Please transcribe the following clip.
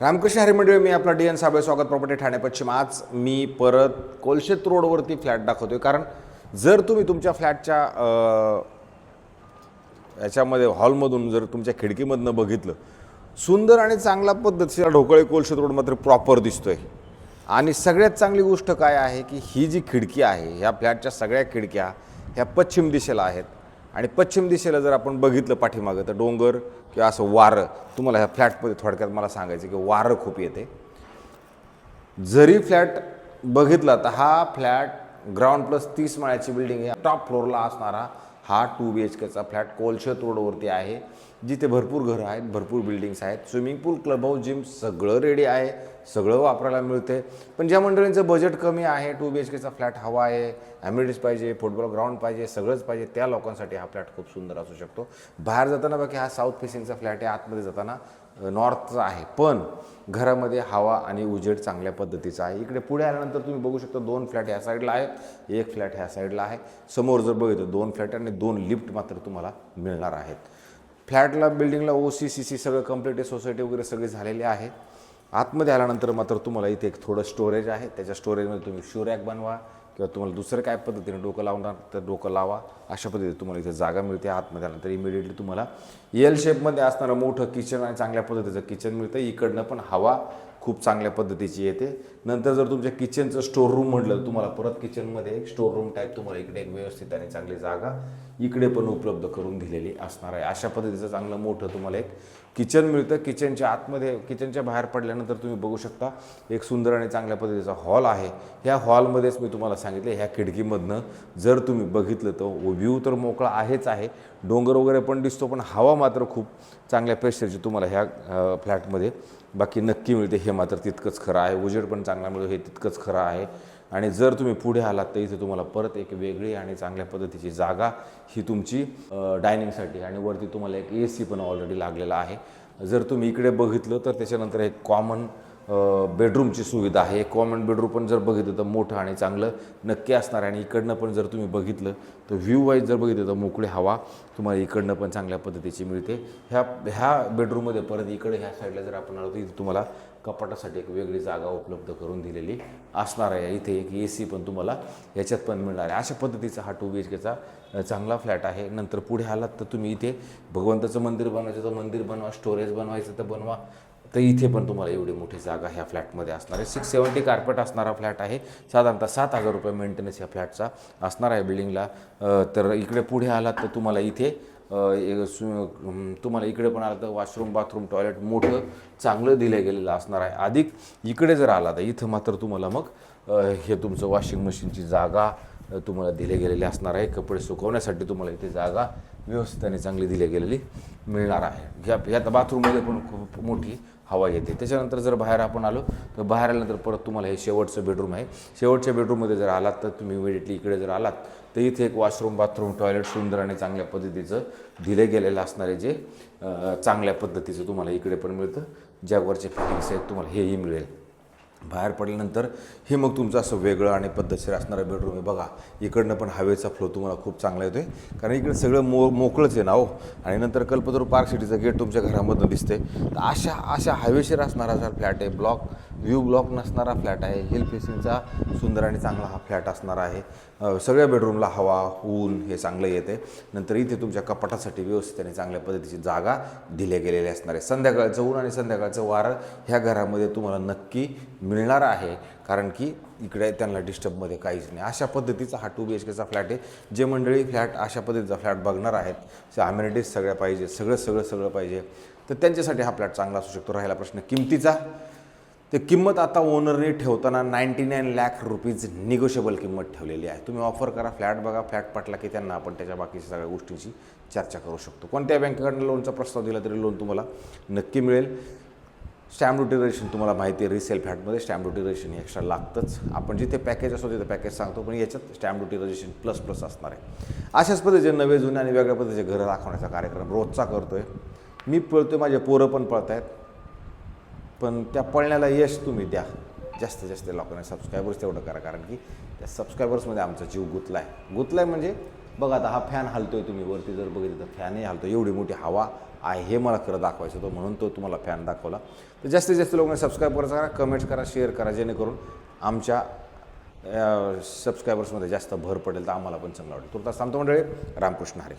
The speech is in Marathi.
रामकृष्ण हरी मंडळी, मी आपला डी एन साबळे, स्वागत प्रॉपर्टी ठाणे पश्चिम. आज मी परत कोलशेत रोडवरती फ्लॅट दाखवतोय, कारण जर तुम्ही तुमच्या फ्लॅटच्या याच्यामध्ये हॉलमधून जर तुमच्या खिडकीमधनं बघितलं, सुंदर आणि चांगला पद्धतीचा ढोकळे कोलशेत रोड मात्र प्रॉपर दिसतोय. आणि सगळ्यात चांगली गोष्ट काय आहे की ही जी खिडकी आहे, ह्या फ्लॅटच्या सगळ्या खिडक्या ह्या पश्चिम दिशेला आहेत. आणि पश्चिम दिशेला जर आपण बघितलं पाठीमागं, तर डोंगर किंवा असं वारं, तुम्हाला ह्या फ्लॅटमध्ये थोडक्यात मला सांगायचं की वारं खूप येते. जरी फ्लॅट बघितला तर हा फ्लॅट ग्राउंड प्लस 30 माळ्याची बिल्डिंग आहे. टॉप फ्लोअरला असणारा हा 2 BHKचा फ्लॅट कोलशेत रोडवरती आहे, जिथे भरपूर घरं आहेत, भरपूर बिल्डिंग्स आहेत, स्विमिंग पूल, क्लब हाऊस, जिम सगळं रेडी आहे, सगळं वापरायला मिळते. पण ज्या मंडळींचं बजेट कमी आहे, 2 BHKचा फ्लॅट हवा आहे, ॲम्युनिटीज पाहिजे, फुटबॉल ग्राउंड पाहिजे, सगळंच पाहिजे, त्या लोकांसाठी हा फ्लॅट खूप सुंदर असू शकतो. बाहेर जाताना बाकी हा साऊथ फेसिंगचा फ्लॅट आहे, आतमध्ये जाताना नॉर्थचा आहे, पण घरामध्ये हवा आणि उजेड चांगल्या पद्धतीचा आहे. इकडे पुढे आल्यानंतर तुम्ही बघू शकता 2 फ्लॅट ह्या साईडला आहेत, 1 फ्लॅट ह्या साईडला आहे. समोर जर बघितलं 2 फ्लॅट आणि 2 लिफ्ट मात्र तुम्हाला मिळणार आहेत. फ्लॅटला बिल्डिंगला OC CC सगळं कंप्लीट आहे, सोसायटी वगैरे सगळे झालेले आहे. आतमध्ये आल्यानंतर मात्र तुम्हाला इथे एक थोडं स्टोरेज आहे. त्याच्या स्टोरेजमध्ये तुम्ही शू रॅक बनवा किंवा तुम्हाला दुसरं काय पद्धतीने डोकं लावणार तर डोकं लावा, अशा पद्धतीने तुम्हाला इथे जागा मिळते. आतमध्ये आल्यानंतर इमिडिएटली तुम्हाला L शेपमध्ये असणारं मोठं किचन आणि चांगल्या पद्धतीचं किचन मिळतं. इकडनं पण हवा खूप चांगल्या पद्धतीची येते. नंतर जर तुमच्या किचनचं स्टोर रूम म्हटलं, तुम्हाला परत किचनमध्ये एक स्टोर रूम टाईप तुम्हाला इकडे एक व्यवस्थित आणि चांगली जागा इकडे पण उपलब्ध करून दिलेली असणार आहे. अशा पद्धतीचं चांगलं मोठं तुम्हाला एक किचन मिळतं. किचनच्या आतमध्ये, किचनच्या बाहेर पडल्यानंतर तुम्ही बघू शकता एक सुंदर आणि चांगल्या पद्धतीचा हॉल आहे. ह्या हॉलमध्येच मी तुम्हाला सांगितले, ह्या खिडकीमधनं जर तुम्ही बघितलं तर व्ह्यू तर मोकळा आहेच आहे, डोंगर वगैरे पण दिसतो, पण हवा मात्र खूप चांगल्या प्रेशरची तुम्हाला ह्या फ्लॅटमध्ये बाकी नक्की मिळते. हे मात्र तितकंच खरं आहे. उजेड पण चांगला मिळतो, हे तितकंच खरं आहे. आणि जर तुम्ही पुढे आलात तर इथे तुम्हाला परत एक वेगळी आणि चांगल्या पद्धतीची जागा ही तुमची डायनिंगसाठी, आणि वरती तुम्हाला एक AC पण ऑलरेडी लागलेला आहे. जर तुम्ही इकडे बघितलं तर त्याच्यानंतर एक कॉमन बेडरूमची सुविधा आहे. कॉमन बेडरूम पण जर बघितलं तर मोठं आणि चांगलं नक्की असणार आहे. आणि इकडनं पण जर तुम्ही बघितलं तर व्ह्यू वाईज जर बघितलं तर मोकळी हवा तुम्हाला इकडनं पण चांगल्या पद्धतीची मिळते. ह्या बेडरूममध्ये परत इकडे ह्या साईडला जर आपण आलो तर इथे तुम्हाला कपाटासाठी एक वेगळी जागा उपलब्ध करून दिलेली असणार आहे. इथे एक AC पण तुम्हाला याच्यात पण मिळणार आहे. अशा पद्धतीचा हा 2 BHKचा चांगला फ्लॅट आहे. नंतर पुढे आलात तर तुम्ही इथे भगवंताचं मंदिर बनवायचं तर मंदिर बनवा, स्टोरेज बनवायचं तर बनवा, तर इथे पण तुम्हाला एवढी मोठी जागा ह्या फ्लॅटमध्ये असणार आहे. 670 कार्पेट असणारा फ्लॅट आहे. साधारणतः 7,000 रुपये मेंटेनन्स ह्या फ्लॅटचा असणार आहे बिल्डिंगला. तर इकडे पुढे आलात तर तुम्हाला इथे तुम्हाला इकडे पण आलं तर वॉशरूम, बाथरूम, टॉयलेट मोठं चांगलं दिलं गेलेलं असणार आहे. अधिक इकडे जर आला तर इथं मात्र तुम्हाला मग हे तुमचं वॉशिंग मशीनची जागा तुम्हाला दिले गेलेली असणार आहे. कपडे सुकवण्यासाठी तुम्हाला इथे जागा व्यवस्थित आणि चांगली दिली गेलेली मिळणार आहे. ह्या बाथरूममध्ये पण खूप मोठी हवा येते. त्याच्यानंतर जर बाहेर आपण आलो तर बाहेर आल्यानंतर परत तुम्हाला हे शेवटचं बेडरूम आहे. शेवटच्या बेडरूममध्ये जर आलात तर तुम्ही इमिडिएटली इकडे जर आलात तर इथे एक वॉशरूम, बाथरूम, टॉयलेट सुंदर आणि चांगल्या पद्धतीचं दिले गेलेलं असणार आहे, जे चांगल्या पद्धतीचं तुम्हाला इकडे पण मिळतं. ज्यावरचे फिटिंग्स आहेत तुम्हाला हेही मिळेल. बाहेर पडल्यानंतर हे मग तुमचं असं वेगळं आणि पद्धतशीर असणारं बेडरूम आहे. बघा इकडनं पण हवेचा फ्लो तुम्हाला खूप चांगला येतो आहे, कारण इकडे सगळं मोकळंच आहे ना हो. आणि नंतर कल्पतरू पार्क सिटीचं गेट तुमच्या घरामधून दिसते. तर अशा हवेशीर असणारा फ्लॅट आहे. व्ह्यू ब्लॉक नसणारा फ्लॅट आहे. हिल फेसिंगचा सुंदर आणि चांगला हा फ्लॅट असणार आहे. सगळ्या बेडरूमला हवा, ऊन हे चांगलं येते. नंतर इथे तुमच्या कपाटासाठी व्यवस्थित आणि चांगल्या पद्धतीची जागा दिल्या गेलेली असणार आहे. संध्याकाळचं ऊन आणि संध्याकाळचं वारं ह्या घरामध्ये तुम्हाला नक्की मिळणार आहे, कारण की इकडे त्यांना डिस्टर्बमध्ये काहीच नाही. अशा पद्धतीचा हा 2 BHKचा फ्लॅट आहे. जे मंडळी फ्लॅट अशा पद्धतीचा फ्लॅट बघणार आहेत, अम्युनिटीज सगळ्या पाहिजे, सगळं पाहिजे, तर त्यांच्यासाठी हा फ्लॅट चांगला असू शकतो. राहिला प्रश्न किमतीचा, ते किंमत आता ओनरने ठेवताना 99 लाख रुपीज निगोशिएबल किंमत ठेवलेली आहे. तुम्ही ऑफर करा, फ्लॅट बघा, फ्लॅट पटला की त्यांना आपण त्याच्या बाकीच्या सगळ्या गोष्टींची चर्चा करू शकतो. कोणत्या बँकेकडनं लोनचा प्रस्ताव दिला तरी लोन तुम्हाला नक्की मिळेल. स्टॅम्प ड्युटी रजिस्ट्रेशन तुम्हाला माहिती आहे, रिसेल फ्लॅटमध्ये स्टॅम्प ड्युटी रजिस्ट्रेशन एक्स्ट्रा लागतंच. आपण जिथे पॅकेज असतो तिथे पॅकेज सांगतो, पण याच्यात स्टॅम्प ड्युटी रजिस्ट्रेशन प्लस असणार आहे. अशाच पद्धतीचे नवे जुने आणि वेगळ्या पद्धतीचे घरं दाखवण्याचा कार्यक्रम रोजचा करतो आहे. मी पळतो, माझे पोरं पण पळत आहेत, पण त्या पळण्याला यश तुम्ही द्या. जास्तीत जास्त लोकांना सबस्क्रायबर्स तेवढं करा, कारण की त्या सबस्क्रायबर्समध्ये आमचा जीव गुंतला आहे म्हणजे बघा आता हा फॅन हलतोय, तुम्ही वरती जर बघितलं तर फॅनही हलतो. एवढी मोठी हवा आहे हे मला खरं दाखवायचं होतं, म्हणून तो तुम्हाला फॅन दाखवला. तर जास्तीत जास्त लोकांनी सबस्क्राईब करा, कमेंट्स करा, शेअर करा, जेणेकरून आमच्या सबस्क्रायबर्समध्ये जास्त भर पडेल, तर आम्हाला पण चांगलं वाटेल. तुर्तास थांबतो मंडळी. रामकृष्ण हरी.